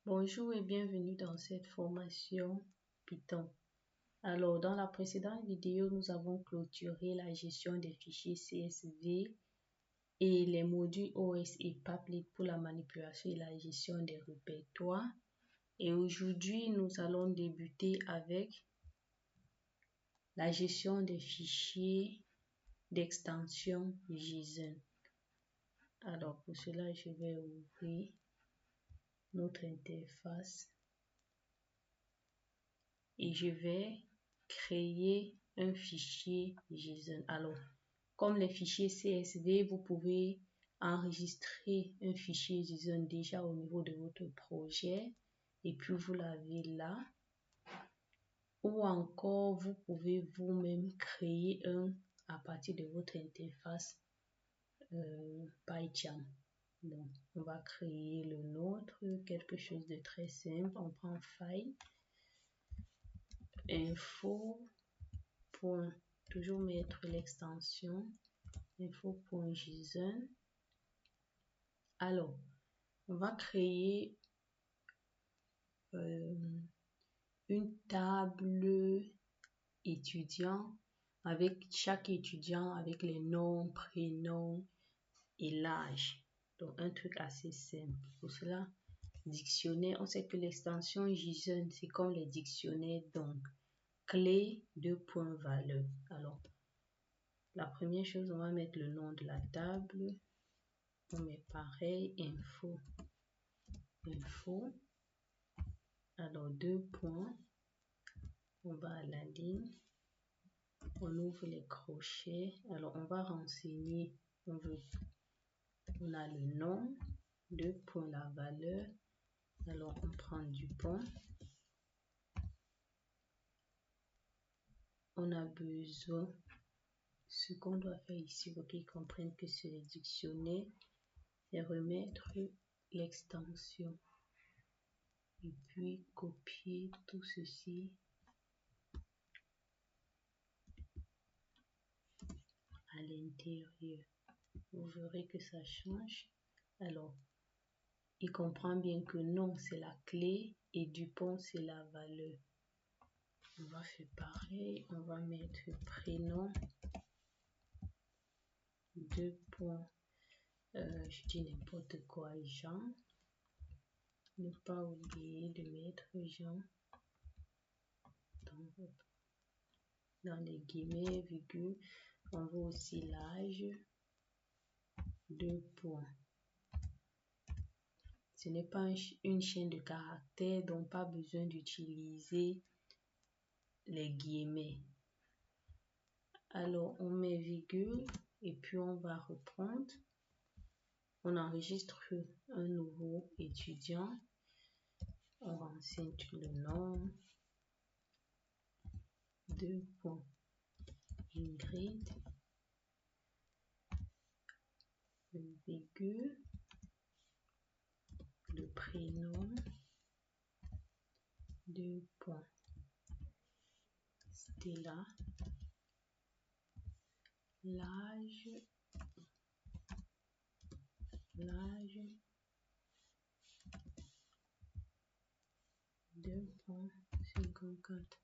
Bonjour et bienvenue dans cette formation Python. Alors, dans la précédente vidéo, nous avons clôturé la gestion des fichiers CSV et les modules OS et Applet pour la manipulation et la gestion des répertoires. Et aujourd'hui, nous allons débuter avec la gestion des fichiers d'extension JSON. Alors, pour cela, je vais ouvrir notre interface et je vais créer un fichier JSON. Alors, comme les fichiers CSV, vous pouvez enregistrer un fichier JSON déjà au niveau de votre projet et puis vous l'avez là. Ou encore, vous pouvez vous-même créer un à partir de votre interface PyCharm. Donc, on va créer le nôtre, quelque chose de très simple. On prend File, Info, toujours mettre l'extension info.json. Alors, on va créer une table étudiant avec chaque étudiant avec les noms, prénoms et l'âge. Donc, un truc assez simple. Pour cela, dictionnaire, on sait que l'extension JSON, c'est comme les dictionnaires. Donc, clé, valeur. Alors, la première chose, on va mettre le nom de la table. On met pareil, info. Alors, on va à la ligne. On ouvre les crochets. Alors, on va renseigner. On a le nom. La valeur. Alors, on prend Dupont. On a besoin, ce qu'on doit faire ici pour qu'ils comprennent que c'est le dictionnaire, c'est remettre l'extension et puis copier tout ceci à l'intérieur. Vous verrez que ça change. Alors, il comprend bien que nom c'est la clé et Dupont c'est la valeur. On va faire pareil, on va mettre prénom, je dis n'importe quoi, Jean. Ne pas oublier de mettre Jean dans les guillemets, virgule. On veut aussi l'âge, Ce n'est pas une chaîne de caractères, donc pas besoin d'utiliser les guillemets. Alors, on met virgule et puis on va reprendre. On enregistre un nouveau étudiant. On renseigne le nom. Ingrid. Le virgule. Le prénom. Stella. L'âge. 2.54.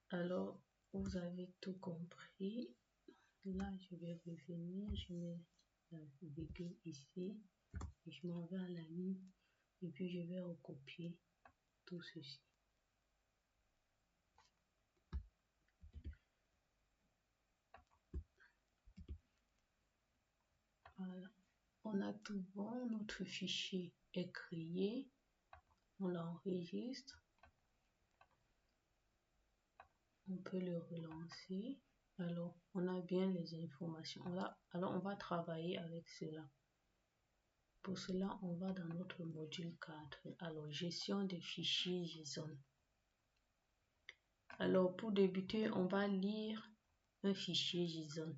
Alors, vous avez tout compris. Là, je vais revenir, je mets la virgule ici et je m'en vais à la ligne et puis je vais recopier tout ceci. Voilà, on a tout bon, notre fichier est créé, on l'enregistre, on peut le relancer. Alors, on a bien les informations. Alors, on va travailler avec cela. Pour cela, on va dans notre module 4. Alors, gestion des fichiers JSON. Alors, pour débuter, on va lire un fichier JSON.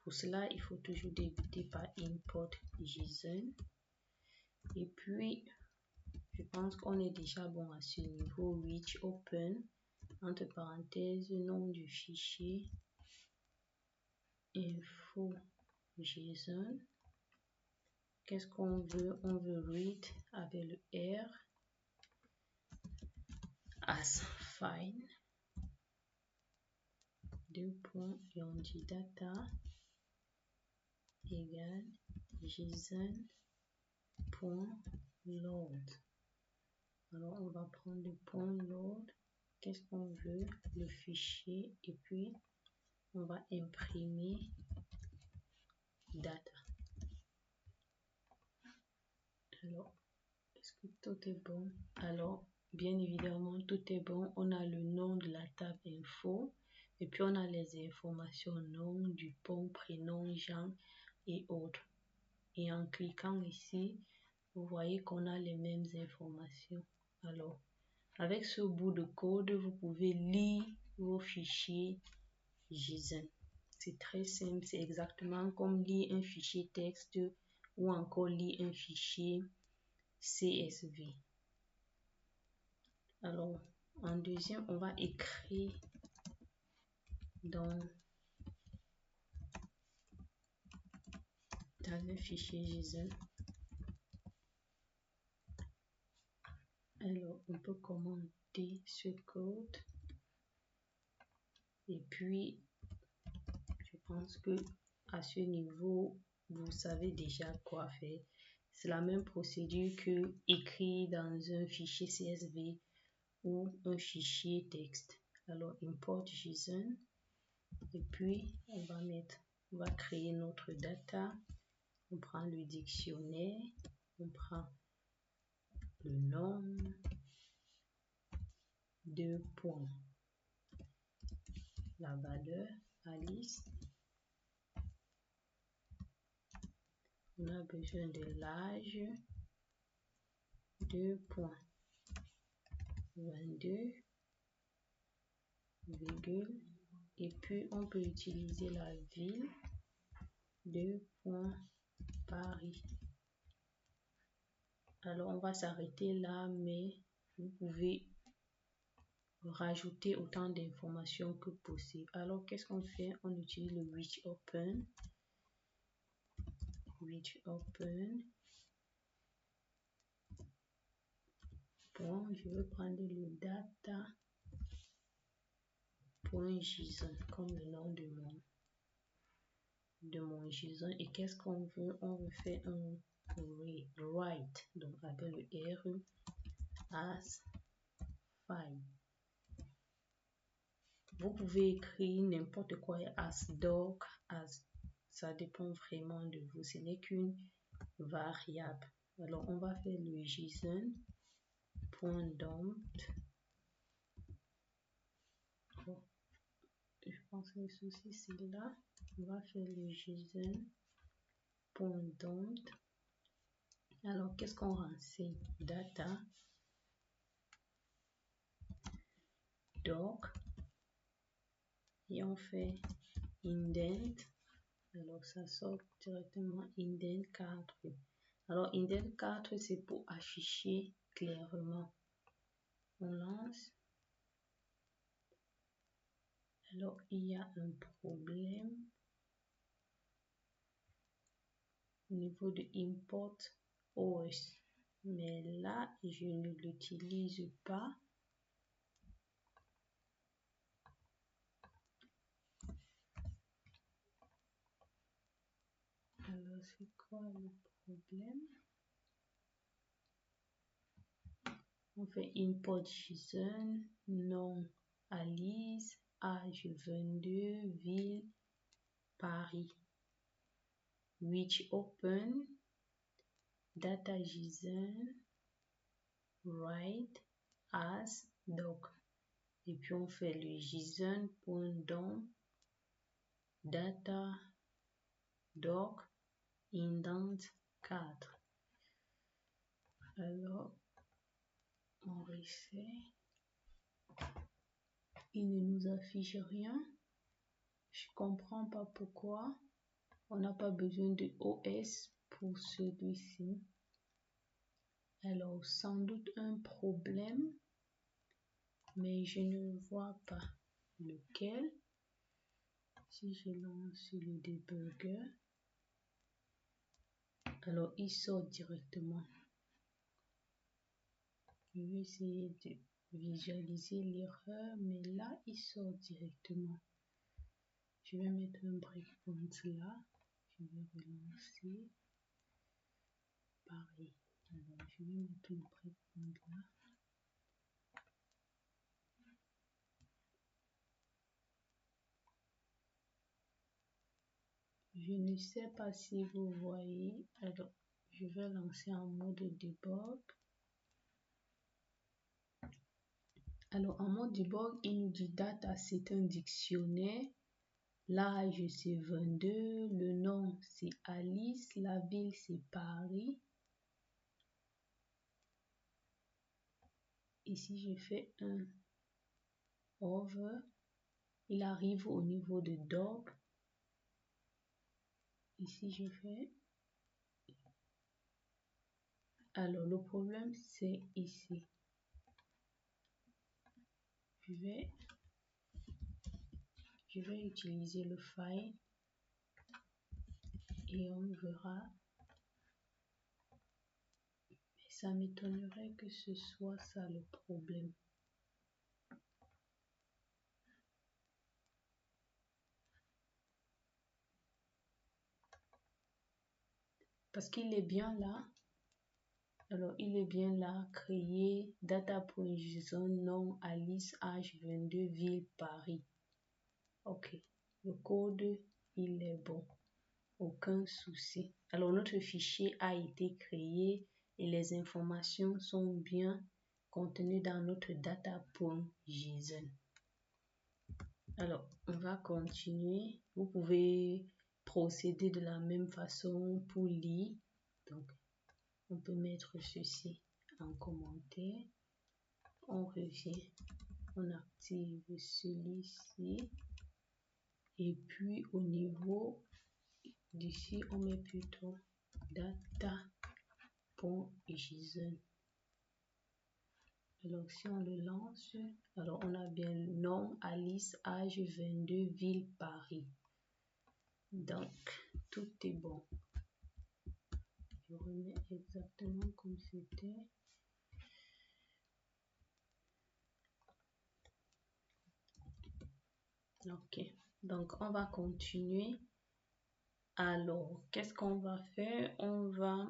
Pour cela, il faut toujours débuter par import JSON. Et puis, je pense qu'on est déjà bon à ce niveau. Which open, entre parenthèses, nom du fichier, info JSON. qu'est-ce qu'on veut? On veut read avec le R as fine. Deux points et on dit data égale JSON.load. Alors on va prendre le point load. Qu'est-ce qu'on veut? Le fichier et puis on va imprimer data. Alors, est-ce que tout est bon? Alors, bien évidemment, tout est bon. On a le nom de la table info et puis on a les informations nom du pont, prénom, genre et autres. Et en cliquant ici, vous voyez qu'on a les mêmes informations. Alors, avec ce bout de code, vous pouvez lire vos fichiers JSON. C'est très simple, c'est exactement comme lire un fichier texte ou encore lire un fichier CSV. Alors, en deuxième, on va écrire dans un fichier JSON. Alors, on peut commenter ce code. Et puis, je pense que à ce niveau, vous savez déjà quoi faire. C'est la même procédure que écrire dans un fichier CSV ou un fichier texte. Alors, import JSON. Et puis, on va créer notre data. On prend le dictionnaire. On prend le nom. Deux points. La valeur Alice. On a besoin de l'âge. 2.22, virgule. Et puis on peut utiliser la ville. 2. Paris. Alors on va s'arrêter là, mais vous pouvez rajouter autant d'informations que possible. Alors qu'est-ce qu'on fait? On utilise le reach open. Bon, je veux prendre le data.json comme le nom de mon JSON. Et qu'est-ce qu'on veut? On veut faire un write, donc avec le R as file. Vous pouvez écrire n'importe quoi as doc, as, ça dépend vraiment de vous. Ce n'est qu'une variable. Alors on va faire le JSON.dump. Bon, je pense que le souci c'est là. On va faire le JSON.dump. Alors qu'est-ce qu'on renseigne? Data doc et on fait indent. Alors ça sort directement indent 4. Alors indent 4 c'est pour afficher clairement. On lance. Alors il y a un problème au niveau de import OS, mais là je ne l'utilise pas. Alors c'est quoi le problème? On fait import JSON, nom Alice, âge 22, ville Paris. Which open, data JSON, write as doc. Et puis on fait le JSON.dump data doc indent 4. Alors on reset. Il ne nous affiche rien. Je comprends pas pourquoi. On n'a pas besoin de OS pour celui-ci. Alors sans doute un problème, mais je ne vois pas lequel. Si je lance le debugger, Alors, il sort directement. Je vais essayer de visualiser l'erreur, mais là, il sort directement. Je vais mettre un breakpoint là. Je vais relancer. Pareil. Alors, je vais mettre un breakpoint là. Je ne sais pas si vous voyez. Alors, je vais lancer en mode debug. Alors, en mode debug, il nous dit data, c'est un dictionnaire. L'âge, c'est 22. Le nom, c'est Alice. La ville, c'est Paris. Ici, je fais un over. Il arrive au niveau de dog. Ici, je fais. Alors, le problème, c'est ici. Je vais utiliser le file et on verra. Ça m'étonnerait que ce soit ça le problème. Parce qu'il est bien là. Alors, il est bien là. Créer data.json, nom Alice, âge 22, ville Paris. Ok. Le code, il est bon. Aucun souci. Alors, notre fichier a été créé et les informations sont bien contenues dans notre data.json. Alors, on va continuer. Vous pouvez procéder de la même façon pour lire. Donc, on peut mettre ceci en commentaire. On revient, on active celui-ci. Et puis, au niveau d'ici, on met plutôt data.json. Alors, si on le lance, alors on a bien le nom Alice, âge 22, ville Paris. Donc, tout est bon. Je remets exactement comme c'était. Ok, donc on va continuer. Alors, qu'est-ce qu'on va faire? On va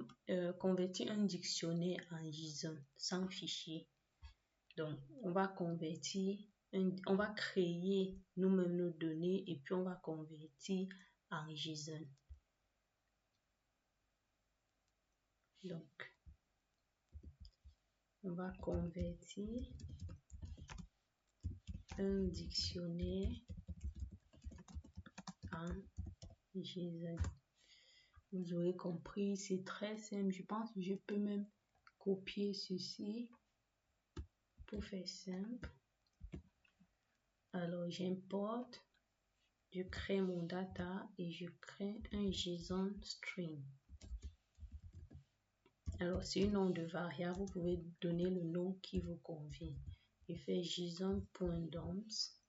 convertir un dictionnaire en JSON sans fichier. Donc, on va convertir, on va créer nous-mêmes nos données et puis on va convertir en JSON. Donc, on va convertir un dictionnaire en JSON. Vous aurez compris, c'est très simple. Je pense que je peux même copier ceci pour faire simple. Alors, j'importe, je crée mon data et je crée un JSON string. Alors, c'est un nom de variable. Vous pouvez donner le nom qui vous convient. Je fais JSON.dumps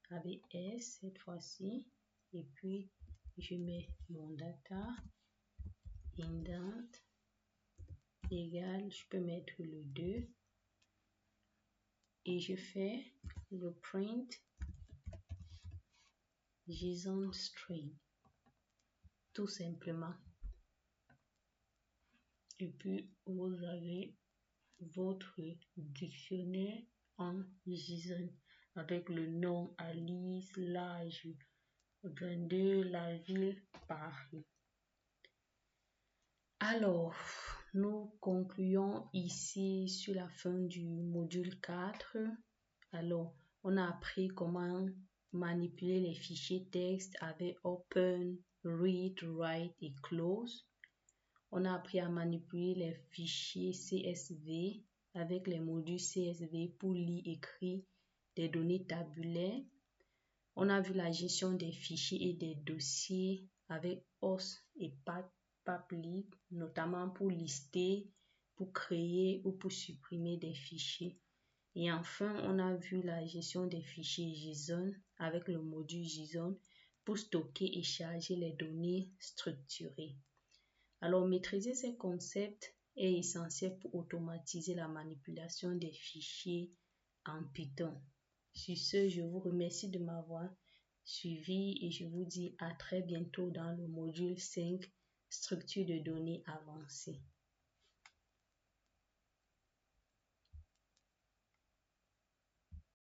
avec S cette fois-ci. Et puis, je mets mon data indent égal, je peux mettre le 2. Et je fais le print JSON string. Tout simplement. Et puis, vous avez votre dictionnaire en JSON avec le nom Alice, l'âge 22, la ville Paris. Alors, nous concluons ici sur la fin du module 4. Alors, on a appris comment manipuler les fichiers texte avec open, read, write et close. On a appris à manipuler les fichiers CSV avec les modules CSV pour lire, écrire des données tabulaires. On a vu la gestion des fichiers et des dossiers avec OS et PubLib, notamment pour lister, pour créer ou pour supprimer des fichiers. Et enfin, on a vu la gestion des fichiers JSON avec le module JSON pour stocker et charger les données structurées. Alors, maîtriser ces concepts est essentiel pour automatiser la manipulation des fichiers en Python. Sur ce, je vous remercie de m'avoir suivi et je vous dis à très bientôt dans le module 5, structure de données avancée.